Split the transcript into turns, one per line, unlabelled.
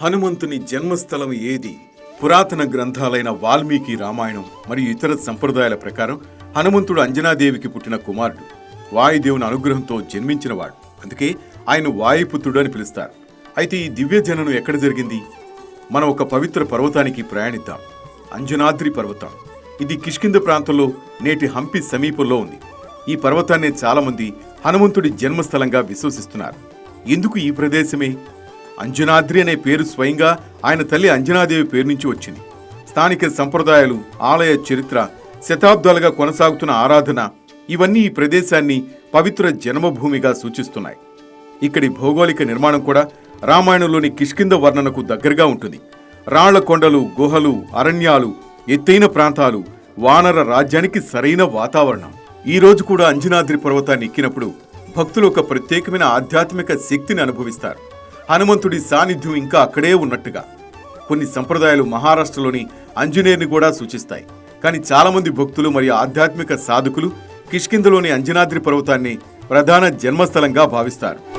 హనుమంతుని జన్మస్థలం ఏది? పురాతన గ్రంథాలైన వాల్మీకి రామాయణం మరియు ఇతర సంప్రదాయాల ప్రకారం హనుమంతుడు అంజనాదేవికి పుట్టిన కుమారుడు. వాయుదేవుని అనుగ్రహంతో జన్మించినవాడు. అందుకే ఆయన వాయుపుత్రుడు అని పిలుస్తారు. అయితే ఈ దివ్య జననం ఎక్కడ జరిగింది? మనం ఒక పవిత్ర పర్వతానికి ప్రయాణిద్దాం. అంజనాద్రి పర్వతం. ఇది కిష్కింద ప్రాంతంలో నేటి హంపి సమీపంలో ఉంది. ఈ పర్వతాన్ని చాలామంది హనుమంతుడి జన్మస్థలంగా విశ్వసిస్తున్నారు. ఎందుకు ఈ ప్రదేశమే? అంజనాద్రి అనే పేరు స్వయంగా ఆయన తల్లి అంజనాదేవి పేరు నుంచి వచ్చింది. స్థానిక సంప్రదాయాలు, ఆలయ చరిత్ర, శతాబ్దాలుగా కొనసాగుతున్న ఆరాధన ఇవన్నీ ఈ ప్రదేశాన్ని పవిత్ర జన్మభూమిగా సూచిస్తున్నాయి. ఇక్కడి భౌగోళిక నిర్మాణం కూడా రామాయణంలోని కిష్కింద వర్ణనకు దగ్గరగా ఉంటుంది. రాళ్ల కొండలు, గుహలు, అరణ్యాలు, ఎత్తైన ప్రాంతాలు, వానర రాజ్యానికి సరైన వాతావరణం. ఈ రోజు కూడా అంజనాద్రి పర్వతాన్ని ఎక్కినప్పుడు భక్తులు ఒక ప్రత్యేకమైన ఆధ్యాత్మిక శక్తిని అనుభవిస్తారు. హనుమంతుడి సాన్నిధ్యం ఇంకా అక్కడే ఉన్నట్టుగా. కొన్ని సంప్రదాయాలు మహారాష్ట్రలోని అంజనేర్ని కూడా సూచిస్తాయి. కానీ చాలామంది భక్తులు మరియు ఆధ్యాత్మిక సాధకులు కిష్కిందలోని అంజనాద్రి పర్వతాన్ని ప్రధాన జన్మస్థలంగా భావిస్తారు.